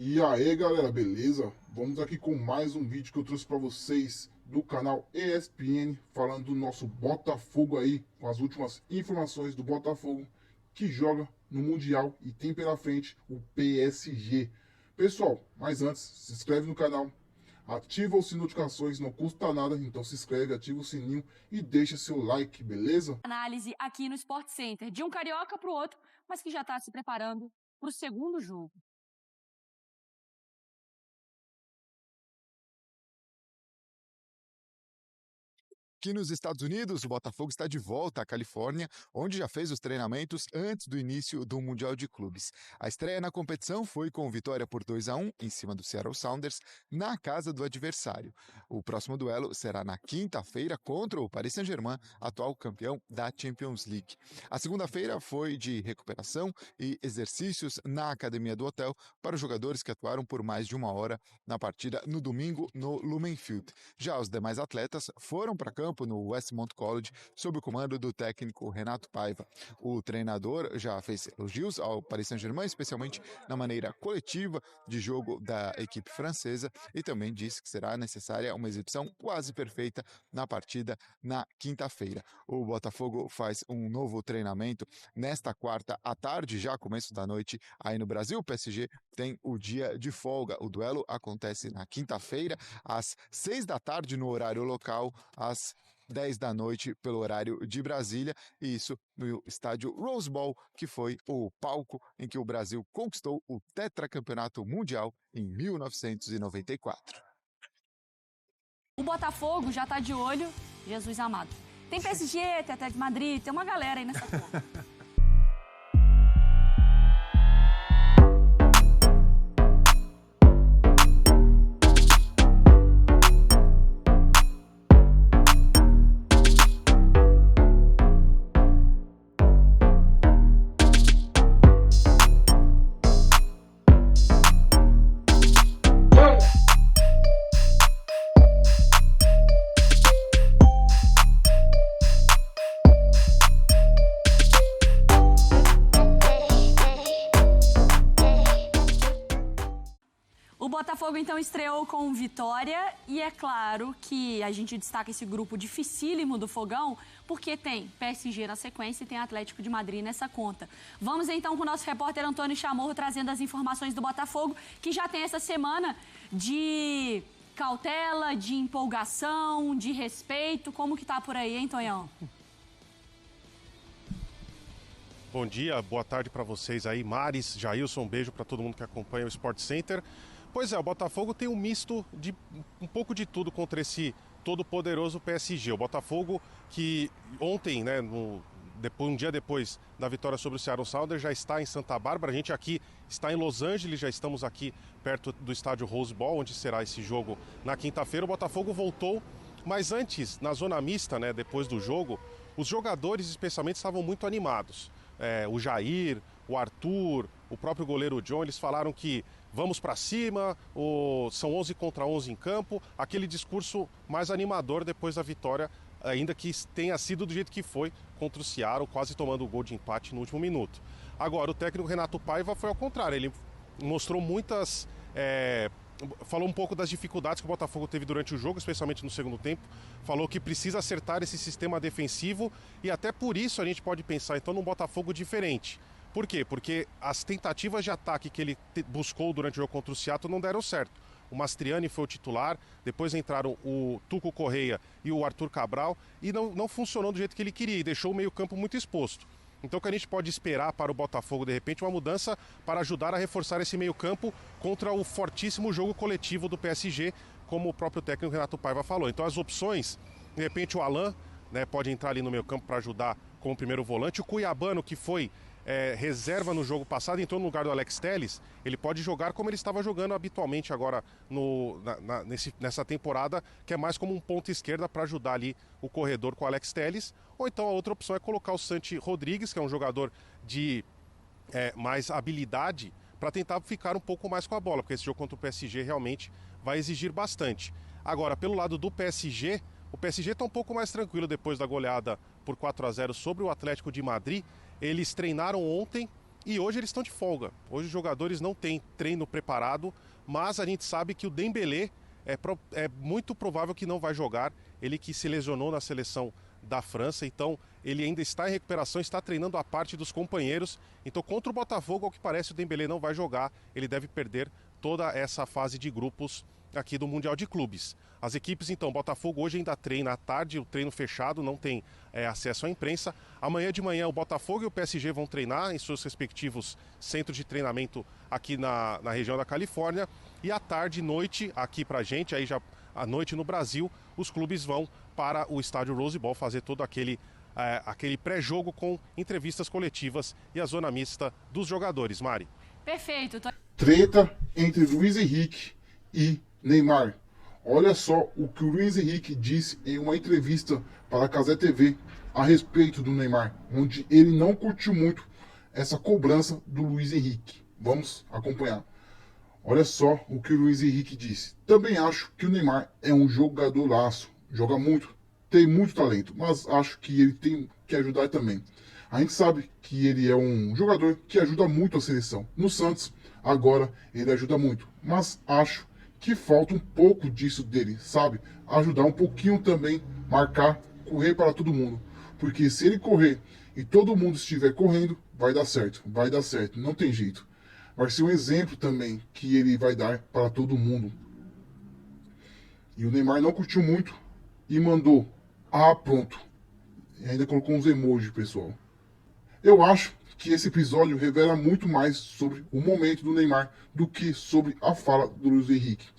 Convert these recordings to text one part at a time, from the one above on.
E aí galera, beleza? Vamos aqui com mais um vídeo que eu trouxe para vocês do canal ESPN, falando do nosso Botafogo aí, com as últimas informações do Botafogo, que joga no Mundial e tem pela frente o PSG. Pessoal, mas antes, se inscreve no canal, ativa o sininho de notificações, não custa nada, então se inscreve, ativa o sininho e deixa seu like, beleza? Análise aqui no Sport Center, de um carioca para o outro, mas que já está se preparando para o segundo jogo. Aqui nos Estados Unidos, o Botafogo está de volta à Califórnia, onde já fez os treinamentos antes do início do Mundial de Clubes. A estreia na competição foi com vitória por 2-1 em cima do Seattle Sounders, na casa do adversário. O próximo duelo será na quinta-feira contra o Paris Saint-Germain, atual campeão da Champions League. A segunda-feira foi de recuperação e exercícios na academia do hotel para os jogadores que atuaram por mais de uma hora na partida no domingo no Lumen Field. Já os demais atletas foram para campo no Westmont College, sob o comando do técnico Renato Paiva. O treinador já fez elogios ao Paris Saint-Germain, especialmente na maneira coletiva de jogo da equipe francesa, e também disse que será necessária uma exibição quase perfeita na partida na quinta-feira. O Botafogo faz um novo treinamento nesta quarta à tarde, já começo da noite aí no Brasil. O PSG tem o dia de folga. O duelo acontece na quinta-feira, às 6 da tarde no horário local, às 10 da noite pelo horário de Brasília, e isso no estádio Rose Bowl, que foi o palco em que o Brasil conquistou o tetracampeonato mundial em 1994. O Botafogo já está de olho, Jesus amado. Tem PSG, tem Atlético de Madrid, tem uma galera aí nessa porra. O Botafogo, então, estreou com vitória e é claro que a gente destaca esse grupo dificílimo do Fogão porque tem PSG na sequência e tem Atlético de Madrid nessa conta. Vamos, então, com o nosso repórter Antônio Chamorro trazendo as informações do Botafogo, que já tem essa semana de cautela, de empolgação, de respeito. Como que tá por aí, hein, Tonhão? Bom dia, boa tarde para vocês aí, Maris, Jailson, um beijo para todo mundo que acompanha o Sport Center. Pois é, o Botafogo tem um misto de um pouco de tudo contra esse todo-poderoso PSG. O Botafogo que ontem, né, um dia depois da vitória sobre o Seattle Sounders, já está em Santa Bárbara. A gente aqui está em Los Angeles, já estamos aqui perto do estádio Rose Bowl, onde será esse jogo na quinta-feira. O Botafogo voltou, mas antes, na zona mista, né, depois do jogo, os jogadores especialmente estavam muito animados. O Jair, o Arthur, o próprio goleiro John, eles falaram que vamos para cima, são 11 contra 11 em campo, aquele discurso mais animador depois da vitória, ainda que tenha sido do jeito que foi contra o Seattle, quase tomando o gol de empate no último minuto. Agora, o técnico Renato Paiva foi ao contrário, ele mostrou falou um pouco das dificuldades que o Botafogo teve durante o jogo, especialmente no segundo tempo. Falou que precisa acertar esse sistema defensivo e até por isso a gente pode pensar então num Botafogo diferente. Por quê? Porque as tentativas de ataque que ele buscou durante o jogo contra o Seattle não deram certo. O Mastriani foi o titular, depois entraram o Tuco Correia e o Arthur Cabral e não funcionou do jeito que ele queria e deixou o meio-campo muito exposto. Então o que a gente pode esperar para o Botafogo, de repente, uma mudança para ajudar a reforçar esse meio-campo contra o fortíssimo jogo coletivo do PSG, como o próprio técnico Renato Paiva falou. Então as opções, de repente o Alan, né, pode entrar ali no meio-campo para ajudar como primeiro volante. O Cuiabano, que foi reserva no jogo passado, entrou no lugar do Alex Telles, ele pode jogar como ele estava jogando habitualmente agora nessa temporada, que é mais como um ponta esquerda para ajudar ali o corredor com o Alex Telles. Ou então a outra opção é colocar o Santi Rodrigues, que é um jogador de mais habilidade, para tentar ficar um pouco mais com a bola, porque esse jogo contra o PSG realmente vai exigir bastante. Agora, pelo lado do PSG, o PSG está um pouco mais tranquilo depois da goleada por 4-0 sobre o Atlético de Madrid. Eles treinaram ontem E hoje eles estão de folga. Hoje os jogadores não têm treino preparado, mas a gente sabe que o Dembélé é muito provável que não vai jogar. Ele que se lesionou na seleção da França, então ele ainda está em recuperação, está treinando a parte dos companheiros. Então contra o Botafogo, ao que parece, o Dembélé não vai jogar. Ele deve perder toda essa fase de grupos aqui do Mundial de Clubes. As equipes, então, Botafogo hoje ainda treina à tarde, o treino fechado, não tem acesso à imprensa. Amanhã de manhã o Botafogo e o PSG vão treinar em seus respectivos centros de treinamento aqui na região da Califórnia. E à tarde e noite, aqui pra gente, aí já à noite no Brasil, os clubes vão para o estádio Rose Bowl fazer todo aquele pré-jogo com entrevistas coletivas e a zona mista dos jogadores. Mari. Perfeito. Treta entre Luiz Henrique e Neymar. Olha só o que o Luiz Henrique disse em uma entrevista para a Cazé TV a respeito do Neymar, onde ele não curtiu muito essa cobrança do Luiz Henrique. Vamos acompanhar. Olha só o que o Luiz Henrique disse. Também acho que o Neymar é um jogadoraço, joga muito, tem muito talento, mas acho que ele tem que ajudar também. A gente sabe que ele é um jogador que ajuda muito a seleção. No Santos, agora, ele ajuda muito, mas acho que falta um pouco disso dele, sabe? Ajudar um pouquinho também, marcar, correr para todo mundo. Porque se ele correr e todo mundo estiver correndo, vai dar certo, não tem jeito. Vai ser um exemplo também que ele vai dar para todo mundo. E o Neymar não curtiu muito e mandou, pronto. E ainda colocou uns emojis, pessoal. Eu acho que esse episódio revela muito mais sobre o momento do Neymar do que sobre a fala do Luiz Henrique.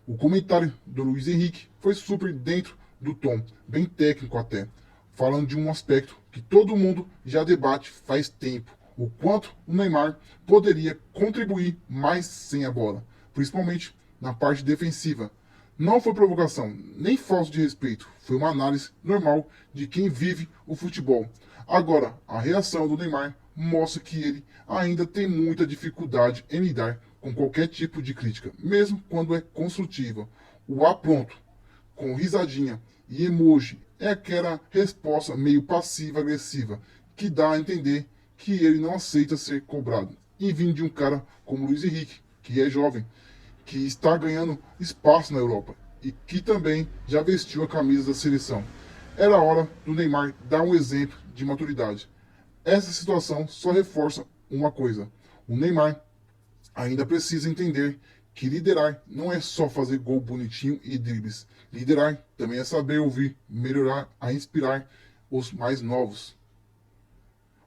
O comentário do Luiz Henrique foi super dentro do tom, bem técnico até, falando de um aspecto que todo mundo já debate faz tempo, o quanto o Neymar poderia contribuir mais sem a bola, principalmente na parte defensiva. Não foi provocação, nem falta de respeito, foi uma análise normal de quem vive o futebol. Agora, a reação do Neymar mostra que ele ainda tem muita dificuldade em lidar com qualquer tipo de crítica, mesmo quando é construtiva. O pronto, com risadinha e emoji, é aquela resposta meio passiva-agressiva, que dá a entender que ele não aceita ser cobrado. E vindo de um cara como Luiz Henrique, que é jovem, que está ganhando espaço na Europa e que também já vestiu a camisa da seleção. Era hora do Neymar dar um exemplo de maturidade. Essa situação só reforça uma coisa: o Neymar ainda precisa entender que liderar não é só fazer gol bonitinho e dribles. Liderar também é saber ouvir, melhorar, a inspirar os mais novos.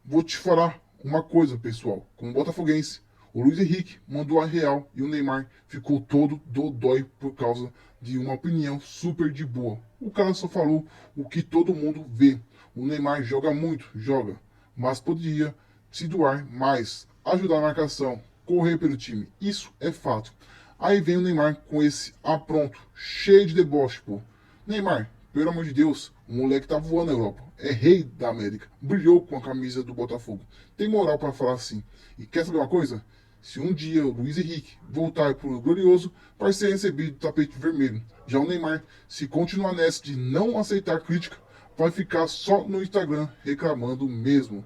Vou te falar uma coisa, pessoal. Como botafoguense, o Luiz Henrique mandou a real e o Neymar ficou todo dodói por causa de uma opinião super de boa. O cara só falou o que todo mundo vê. O Neymar joga muito, mas poderia se doar mais, ajudar a marcação, correr pelo time. Isso é fato. Aí vem o Neymar com esse pronto, cheio de deboche, pô. Neymar, pelo amor de Deus, o moleque tá voando na Europa. É rei da América. Brilhou com a camisa do Botafogo. Tem moral para falar assim. E quer saber uma coisa? Se um dia o Luiz Henrique voltar pro Glorioso, vai ser recebido do tapete vermelho. Já o Neymar, se continuar nessa de não aceitar crítica, vai ficar só no Instagram reclamando mesmo.